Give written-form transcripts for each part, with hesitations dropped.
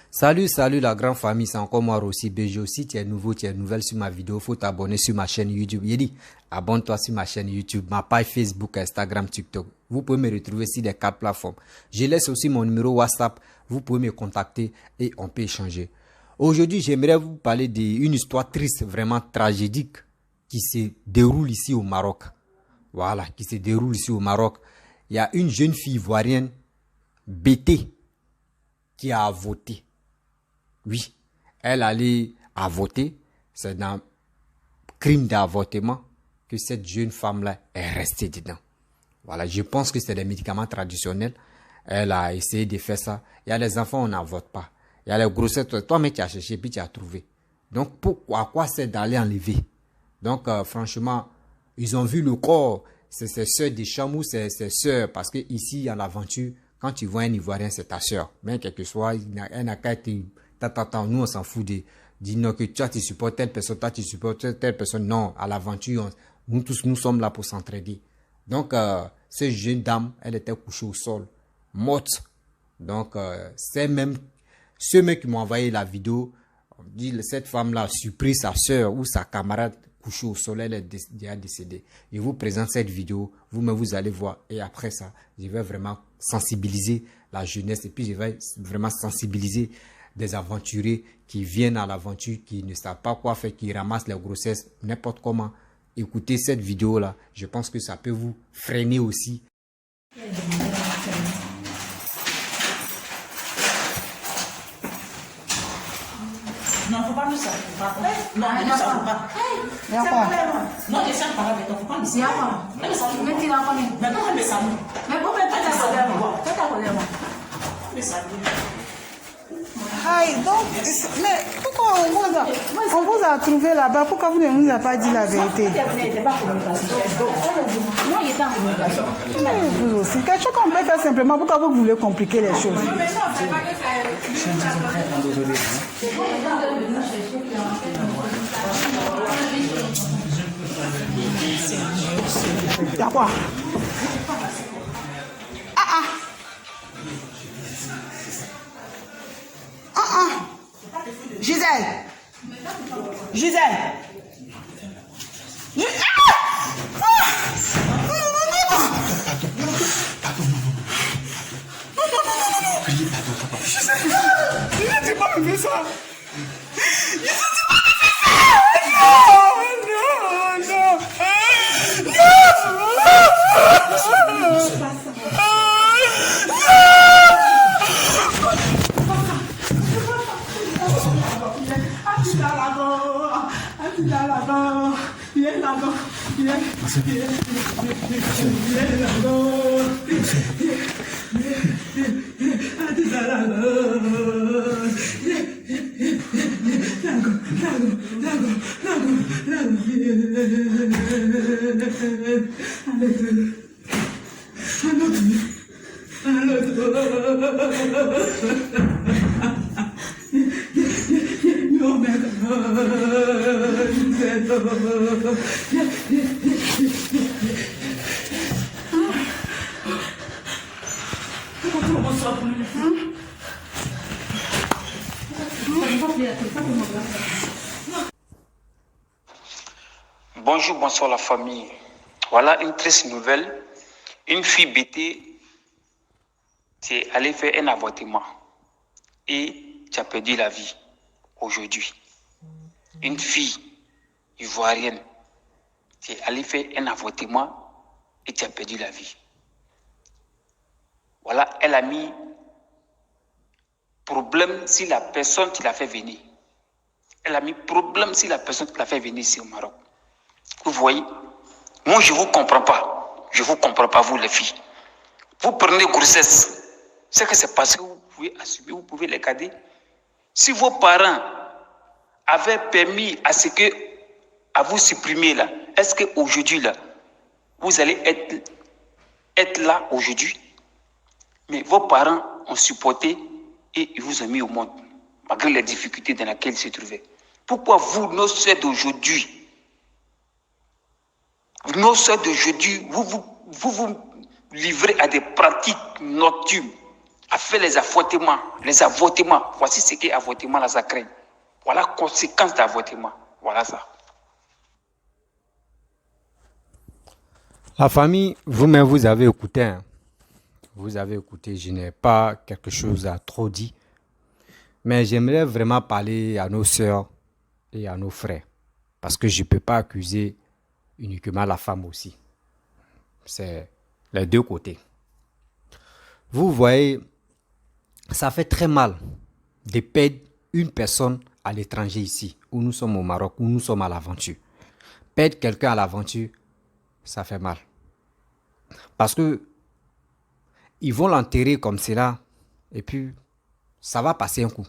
Salut, salut la grande famille, c'est encore moi aussi, BG aussi, tu es nouveau, tu es nouvelle sur ma vidéo, faut t'abonner sur ma chaîne YouTube. Yedi, abonne-toi sur ma chaîne YouTube, ma page Facebook, Instagram, TikTok. Vous pouvez me retrouver sur les 4 plateformes. Je laisse aussi mon numéro WhatsApp, vous pouvez me contacter et on peut échanger. Aujourd'hui, j'aimerais vous parler d'une histoire triste, vraiment tragédique, qui se déroule ici au Maroc. Voilà, qui se déroule ici au Maroc. Il y a une jeune fille ivoirienne, Bété, qui a voté. Oui, elle allait à voter. C'est dans crime d'avortement que cette jeune femme-là est restée dedans. Voilà, je pense que c'est des médicaments traditionnels. Elle a essayé de faire ça. Il y a les enfants, on n'en vote pas. Il y a les grossesses, toi-même tu as cherché, puis tu as trouvé. Donc, à quoi c'est d'aller enlever? Donc, franchement, ils ont vu le corps. C'est ses soeurs des Chamou, c'est ses soeurs. Parce que ici, en aventure, quand tu vois un Ivoirien, c'est ta soeur. Même quel que soit, elle n'a qu'à être... Nous, on s'en fout de dire non, que toi, tu supportes telle personne, toi, tu supportes telle personne. Non, à l'aventure, nous tous, nous sommes là pour s'entraider. Donc, cette jeune dame, elle était couchée au sol, morte. Donc, c'est même ceux mêmes qui m'ont envoyé la vidéo, on dit cette femme-là a surpris sa soeur ou sa camarade couchée au sol, elle est déjà décédée. Je vous présente cette vidéo, vous allez voir. Et après ça, je vais vraiment sensibiliser la jeunesse et puis je vais vraiment sensibiliser des aventuriers qui viennent à l'aventure, qui ne savent pas quoi faire, qui ramassent les grossesses n'importe comment. Écoutez cette vidéo-là, je pense que ça peut vous freiner aussi. Non, faut pas nous ça. Non, ne nous savons pas. Non, je sens pas avec toi. Faut pas nous ça. Mais ça nous met il en famille. Mais non, mais ça nous. Mais bon, mais pas ça. Pas ta colère. Mais ça nous. Aïe, donc, mais pourquoi on vous a trouvé là-bas? Pourquoi vous ne nous avez pas dit la vérité? Vous aussi, quelque chose qu'on peut faire simplement. Pourquoi vous voulez compliquer les choses? Il y a quoi? Gisèle! Gisèle! Je ne pas me faire ça! Bonjour, bonsoir la famille. Voilà une triste nouvelle. Une fille bêtée, c'est allée faire un avortement et tu as perdu la vie aujourd'hui. Une fille ivoirienne, c'est allée faire un avortement et tu as perdu la vie. Voilà, elle a mis problème si la personne qui l'a fait venir. Elle a mis problème si la personne qui l'a fait venir ici au Maroc. Vous voyez, moi je ne vous comprends pas. Je ne vous comprends pas, vous les filles. Vous prenez grossesse. Ce que c'est parce que vous pouvez assumer, vous pouvez les garder. Si vos parents avaient permis à vous supprimer là, est-ce qu'aujourd'hui là, vous allez être là aujourd'hui? Mais vos parents ont supporté et ils vous ont mis au monde, malgré les difficultés dans lesquelles ils se trouvaient. Pourquoi vous, nos soeurs d'aujourd'hui, vous vous livrez à des pratiques nocturnes? a fait les avortements. Les avortements, voici ce qu'est avortement là, ça crée. Voilà la conséquence d'avortement. Voilà ça. La famille, vous-même, vous avez écouté. Hein. Vous avez écouté, je n'ai pas quelque chose à trop dire. Mais j'aimerais vraiment parler à nos sœurs et à nos frères. Parce que je ne peux pas accuser uniquement la femme aussi. C'est les deux côtés. Vous voyez, ça fait très mal de perdre une personne à l'étranger ici, où nous sommes au Maroc, où nous sommes à l'aventure. Perdre quelqu'un à l'aventure, ça fait mal. Parce que ils vont l'enterrer comme cela et puis ça va passer un coup.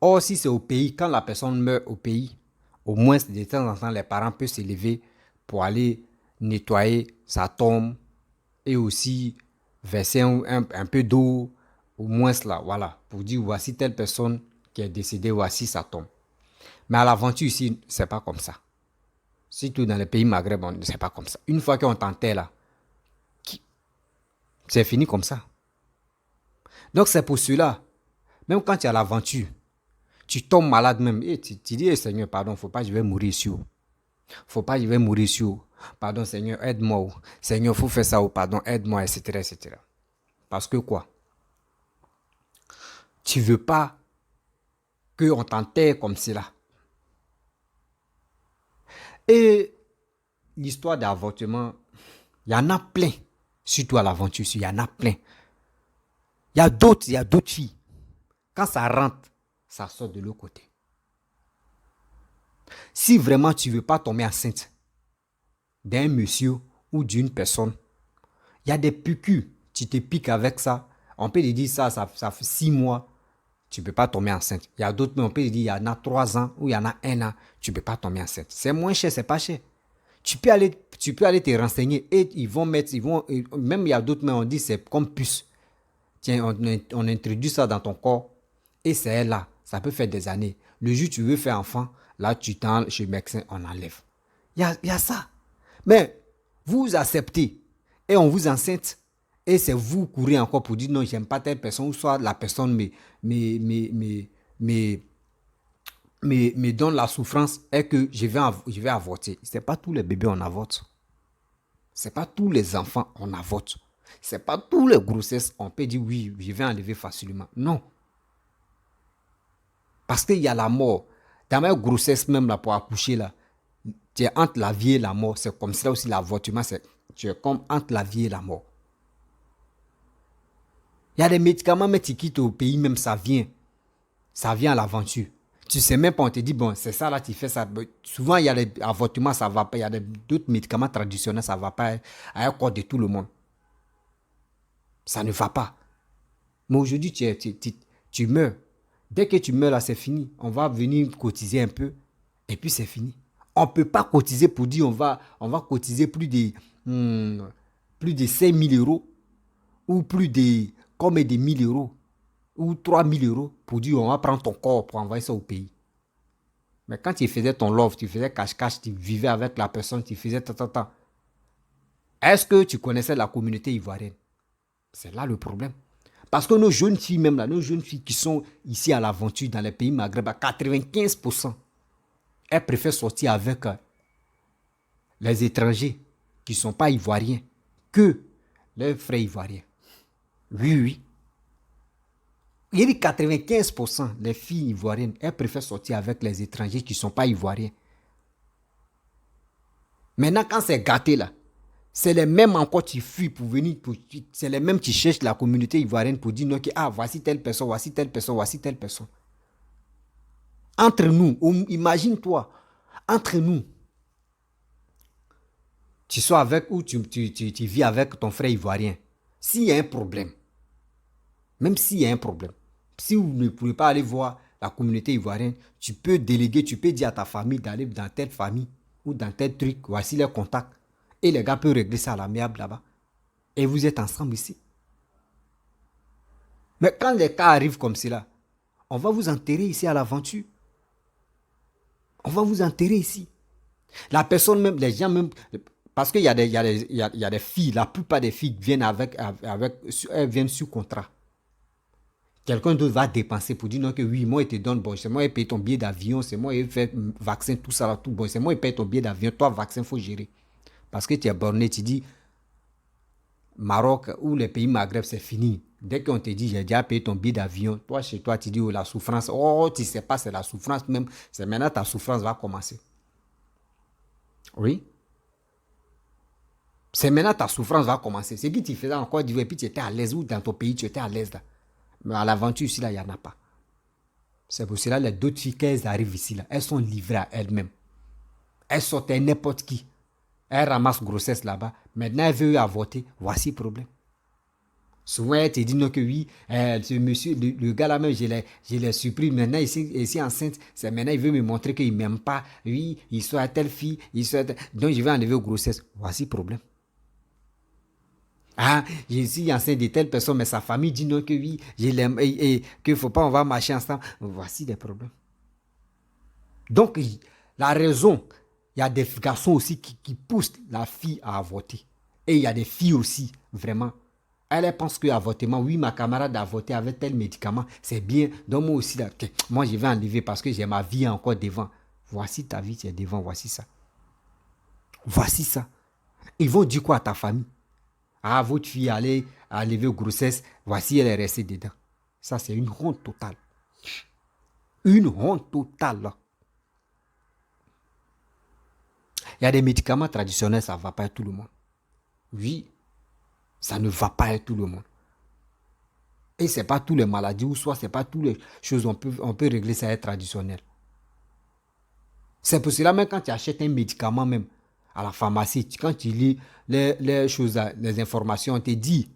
Or, si c'est au pays, quand la personne meurt au pays, au moins de temps en temps, les parents peuvent se lever pour aller nettoyer sa tombe et aussi verser un peu d'eau, au moins là, voilà, pour dire voici telle personne qui est décédée, voici sa tombe. Mais à l'aventure ici, c'est pas comme ça. Surtout dans les pays Maghreb, c'est pas comme ça. Une fois qu'on t'enterre là, c'est fini comme ça. Donc c'est pour cela, même quand tu es à l'aventure, tu tombes malade même, et tu dis, Seigneur, pardon, faut pas, je vais mourir ici. Faut pas, je vais mourir ici. Pardon, Seigneur, aide-moi. Seigneur, faut faire ça, pardon, aide-moi, etc., etc. Parce que quoi? Tu veux pas qu'on t'enterre comme cela. Et l'histoire d'avortement, il y en a plein. Surtout à l'aventure, il y en a plein. Il y a d'autres filles. Quand ça rentre, ça sort de l'autre côté. Si vraiment tu ne veux pas tomber enceinte d'un monsieur ou d'une personne, il y a des piqûres. Tu te piques avec ça. On peut te dire ça fait 6 mois. Tu ne peux pas tomber enceinte. Il y a d'autres, mais on peut te dire il y en a 3 ans ou il y en a 1 an. Tu ne peux pas tomber enceinte. C'est moins cher, c'est pas cher. Tu peux aller te renseigner et même il y a d'autres, mais on dit c'est comme puce. Tiens, on introduit ça dans ton corps et c'est là. Ça peut faire des années. Le jour où tu veux faire enfant, là tu t'en chez le médecin, on enlève. Il y a ça. Mais vous acceptez et on vous enceinte et c'est vous courez encore pour dire non, j'aime pas telle personne ou soit la personne me donne la souffrance et que je vais avorter. C'est pas tous les bébés on avorte. C'est pas tous les enfants on avorte. C'est pas tous les grossesses on peut dire oui, je vais enlever facilement. Non. Parce qu'il y a la mort. Dans ma grossesse même là pour accoucher là, tu es entre la vie et la mort. C'est comme ça aussi l'avortement, tu es comme entre la vie et la mort. Il y a des médicaments, mais tu quittes au pays même, ça vient à l'aventure. Tu sais même pas, on te dit, bon, c'est ça là, tu fais ça. Souvent, il y a des avortements, ça va pas. Il y a d'autres médicaments traditionnels, ça va pas à un corps de tout le monde. Ça ne va pas. Mais aujourd'hui, tu meurs. Dès que tu meurs là, c'est fini. On va venir cotiser un peu et puis c'est fini. On ne peut pas cotiser pour dire on va cotiser plus de 5 000 euros ou plus de comme des 1 000 euros ou 3 000 euros pour dire on va prendre ton corps pour envoyer ça au pays. Mais quand tu faisais ton love, tu faisais cache-cache, tu vivais avec la personne, tu faisais tant. Est-ce que tu connaissais la communauté ivoirienne? C'est là le problème. Parce que nos jeunes filles, même là, nos jeunes filles qui sont ici à l'aventure dans les pays maghrébins, à 95%, elles préfèrent sortir avec les étrangers qui ne sont pas ivoiriens que leurs frères ivoiriens. Oui. Il y a 95% des filles ivoiriennes, elles préfèrent sortir avec les étrangers qui ne sont pas ivoiriens. Maintenant, quand c'est gâté là, c'est les mêmes encore qui fuient pour venir, c'est les mêmes qui cherchent la communauté ivoirienne pour dire non, voici telle personne, voici telle personne, voici telle personne. Entre nous, imagine-toi, entre nous, tu sois avec ou tu vis avec ton frère ivoirien. S'il y a un problème, même s'il y a un problème, si vous ne pouvez pas aller voir la communauté ivoirienne, tu peux déléguer, tu peux dire à ta famille d'aller dans telle famille ou dans tel truc, voici les contacts. Et les gars peuvent régler ça à l'amiable là-bas. Et vous êtes ensemble ici. Mais quand les cas arrivent comme cela, on va vous enterrer ici à l'aventure. On va vous enterrer ici. La personne même, les gens même, parce qu'il y a des filles, la plupart des filles viennent elles viennent sous contrat. quelqu'un d'autre va dépenser pour dire non que oui, moi, il te donne, bon, c'est moi, il paye ton billet d'avion, c'est moi, il fait vaccin, tout ça, là, tout bon, c'est moi, il paye ton billet d'avion, toi, vaccin, il faut gérer. Parce que tu es borné, tu dis, Maroc ou les pays Maghreb, c'est fini. Dès qu'on te dit, j'ai déjà payé ton billet d'avion, toi, chez toi, tu dis, oh, la souffrance, oh, tu sais pas, c'est la souffrance même, c'est maintenant ta souffrance va commencer. Oui. C'est maintenant ta souffrance va commencer. Ce que tu faisais en Côte d'Ivoire, et puis tu étais à l'aise, ou dans ton pays, tu étais à l'aise là. Mais à l'aventure ici, là, il n'y en a pas. C'est pour cela les d'autres filles, quand elles arrivent ici, là, elles sont livrées à elles-mêmes. Elles sortent n'importe qui. Elles ramassent grossesse là-bas. Maintenant, elles veulent avorter. Voici le problème. Souvent, elles te disent non que oui, ce monsieur, le gars là-même, je l'ai surpris. Maintenant, ici enceinte, c'est maintenant, il veut me montrer qu'il ne m'aime pas. Oui, il soit à telle fille, il soit donc je vais enlever grossesse. Voici le problème. Ah, je suis enceinte de telle personne, mais sa famille dit non que oui, je l'aime et qu'il ne faut pas, on va marcher ensemble. Voici des problèmes. Donc, la raison, il y a des garçons aussi qui poussent la fille à avorter. Et il y a des filles aussi, vraiment. Elle pense que l'avortement, oui, ma camarade a avorté avec tel médicament, c'est bien. Donc, moi aussi, là, moi, je vais enlever parce que j'ai ma vie encore devant. Voici ta vie, tu es devant, voici ça. Voici ça. Ils vont dire quoi à ta famille? Ah, votre fille allait enlever grossesse, voici, elle est restée dedans. Ça, c'est une honte totale. Une honte totale, là. Il y a des médicaments traditionnels, ça ne va pas être tout le monde. Oui, ça ne va pas être tout le monde. Et ce n'est pas toutes les maladies, ou soit ce n'est pas toutes les choses, on peut régler ça être traditionnel. C'est pour cela, même quand tu achètes un médicament, même à la pharmacie, quand tu lis les choses, les informations, on te dit,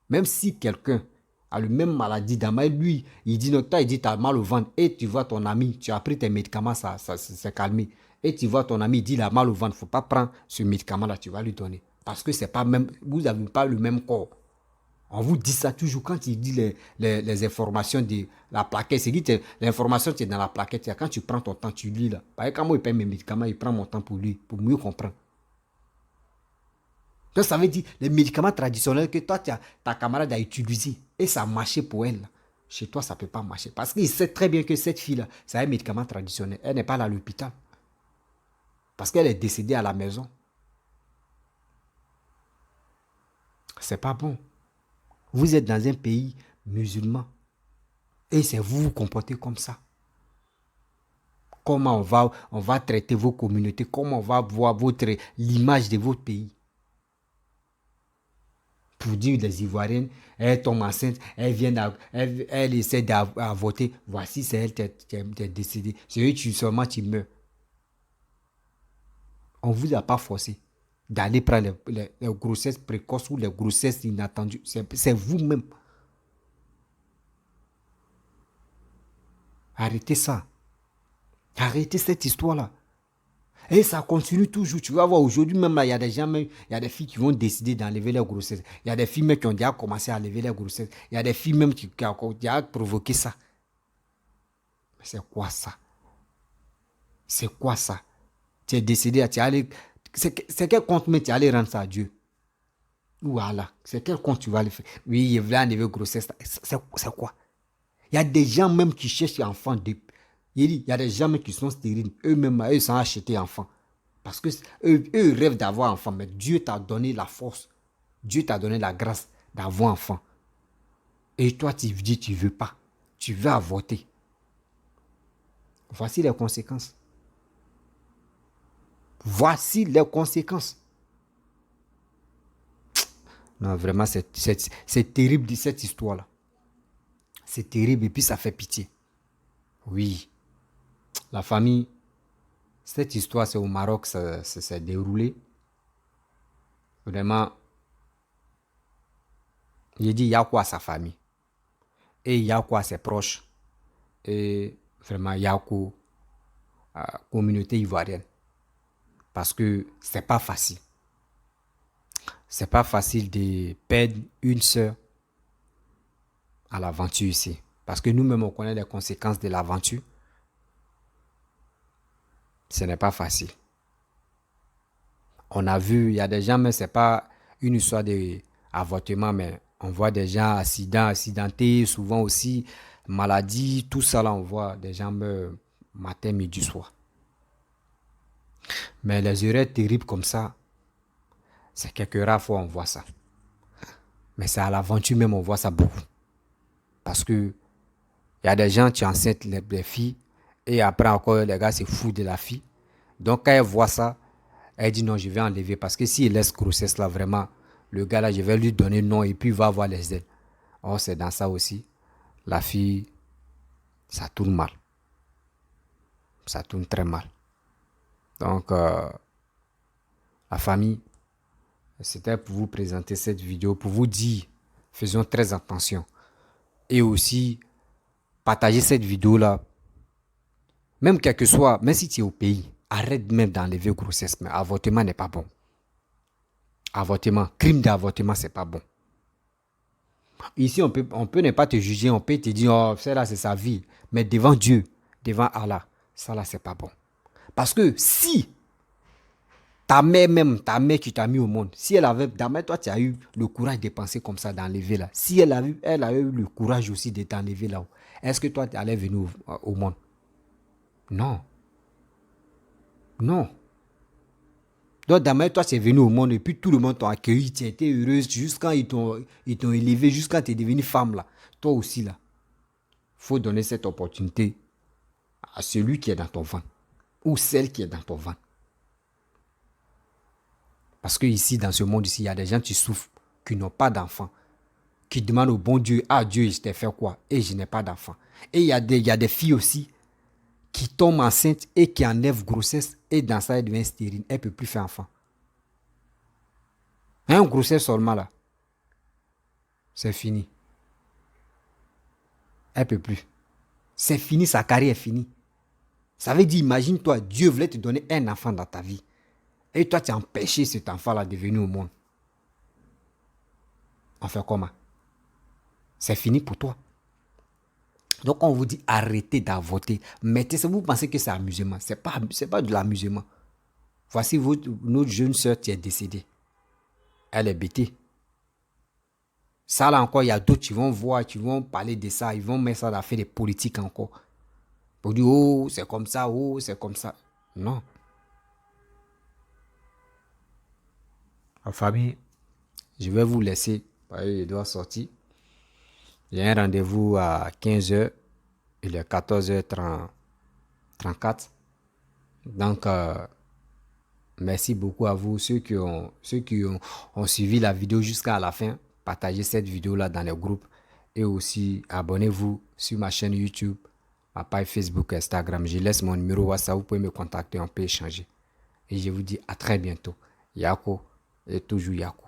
même si quelqu'un a la même maladie d'ama, lui, il dit, non, toi, il dit, tu as mal au ventre, et tu vois ton ami, tu as pris tes médicaments, ça s'est calmé. Et tu vois ton ami, il dit, il a mal au ventre, il ne faut pas prendre ce médicament-là, tu vas lui donner. Parce que c'est pas même, vous n'avez pas le même corps. On vous dit ça toujours quand il dit les informations de la plaquette. C'est dit l'information qui est dans la plaquette. Quand tu prends ton temps, tu lis là. Par exemple, quand moi, il paye mes médicaments, il prend mon temps pour lui, pour mieux comprendre. Donc, ça veut dire les médicaments traditionnels que toi, ta camarade a utilisé et ça a marché pour elle. Là. Chez toi, ça ne peut pas marcher. Parce qu'il sait très bien que cette fille-là, c'est un médicament traditionnel. Elle n'est pas là à l'hôpital. Parce qu'elle est décédée à la maison. C'est pas bon. Vous êtes dans un pays musulman. Et c'est vous vous comportez comme ça. Comment on va traiter vos communautés. Comment on va voir l'image de votre pays. Pour dire des Ivoiriennes, elle tombe enceinte, elle essaie d'avorter. Voici, c'est elle qui est décédée. C'est eux, seulement tu meurs. On ne vous a pas forcé d'aller prendre les grossesses précoces ou les grossesses inattendues. C'est vous-même. Arrêtez ça. Arrêtez cette histoire-là. Et ça continue toujours. Tu vas voir, aujourd'hui même, là, il y a des gens, il y a des filles qui vont décider d'enlever leur grossesse. Il y a des filles même qui ont déjà commencé à enlever leur grossesse. Il y a des filles même qui ont déjà provoqué ça. Mais c'est quoi ça? C'est quoi ça? Tu es décédé, tu es allé... C'est quel compte mais tu es allé rendre ça à Dieu? Voilà. C'est quel compte tu vas aller faire? Oui, il voulait enlever grossesse. C'est quoi? Il y a des gens même qui cherchent enfants. Il y a des gens même qui sont stériles. Eux-mêmes, eux sont achetés enfants. Parce que eux rêvent d'avoir enfant. Mais Dieu t'a donné la force. Dieu t'a donné la grâce d'avoir enfant. Et toi, tu dis tu ne veux pas. Tu veux avorter. Voici les conséquences. Voici les conséquences. Non, vraiment, c'est terrible cette histoire-là. C'est terrible et puis ça fait pitié. Oui. La famille, cette histoire, c'est au Maroc, ça s'est déroulé. Vraiment, il dit, il y a quoi à sa famille? Et il y a quoi à ses proches? Et vraiment, il y a quoi à la communauté ivoirienne? Parce que c'est pas facile. C'est pas facile de perdre une sœur à l'aventure ici. Parce que nous-mêmes, on connaît les conséquences de l'aventure. Ce n'est pas facile. On a vu, il y a des gens, mais ce n'est pas une histoire d'avortement, mais On voit des gens accidentés, souvent aussi maladies, tout ça là, on voit des gens meurent matin, midi, soir. Mais les erreurs terribles comme ça, c'est quelques rares fois on voit ça. Mais c'est à l'aventure même on voit ça beaucoup. Parce que il y a des gens qui enceintent les filles et après encore les gars se foutent de la fille. Donc quand elle voit ça, elle dit non, je vais enlever parce que s'il laisse grossesse là vraiment, le gars là je vais lui donner non et puis il va avoir les ailes. Or c'est dans ça aussi, la fille, ça tourne mal. Ça tourne très mal. Donc la famille, c'était pour vous présenter cette vidéo, pour vous dire, faisons très attention. Et aussi, partagez cette vidéo-là. Même quel que soit, même si tu es au pays, arrête même d'enlever grossesse. Mais avortement n'est pas bon. Avortement, crime d'avortement, c'est pas bon. Ici, on peut ne pas te juger, on peut te dire, oh, celle-là, c'est sa vie. Mais devant Dieu, devant Allah, ça là, c'est pas bon. Parce que si ta mère qui t'a mis au monde, si elle avait, d'ailleurs, toi, tu as eu le courage de penser comme ça, d'enlever là. Si elle a eu le courage aussi de t'enlever là, est-ce que toi, tu allais venir au monde? Non. Non. Donc, d'ailleurs, toi, tu es venu au monde et puis tout le monde t'a accueilli, tu as été heureuse jusqu'à ils t'ont élevé, jusqu'à tu es devenue femme là. Toi aussi là. Il faut donner cette opportunité à celui qui est dans ton ventre ou celle qui est dans ton ventre. Parce que ici, dans ce monde ici, il y a des gens qui souffrent, qui n'ont pas d'enfants, qui demandent au bon Dieu, ah Dieu, je t'ai fait quoi? Et je n'ai pas d'enfants. Et il y a des filles aussi qui tombent enceintes et qui enlèvent grossesse et dans ça, elle devient stérile. Elle ne peut plus faire enfant. Un grossesse seulement là, c'est fini. Elle ne peut plus. C'est fini, sa carrière est finie. Ça veut dire, imagine-toi, Dieu voulait te donner un enfant dans ta vie. Et toi, tu as empêché cet enfant-là de venir au monde. On fait comment? C'est fini pour toi. Donc, on vous dit, arrêtez d'avorter. Mettez ça, vous pensez que c'est amusement. Ce n'est pas de l'amusement. Voici notre jeune soeur qui est décédée. Elle est bêtée. Ça, là encore, il y a d'autres qui vont voir, qui vont parler de ça. Ils vont mettre ça dans faire des politiques encore. Pour dire, oh, c'est comme ça, oh, c'est comme ça. Non. En famille, je vais vous laisser. Je dois sortir. J'ai un rendez-vous à 15h. Il est 14h34. Donc, merci beaucoup à vous, ceux qui ont suivi la vidéo jusqu'à la fin. Partagez cette vidéo-là dans les groupes. Et aussi, abonnez-vous sur ma chaîne YouTube, ma page Facebook, Instagram. Je laisse mon numéro WhatsApp. Vous pouvez me contacter, on peut échanger. Et je vous dis à très bientôt. Yako et toujours Yako.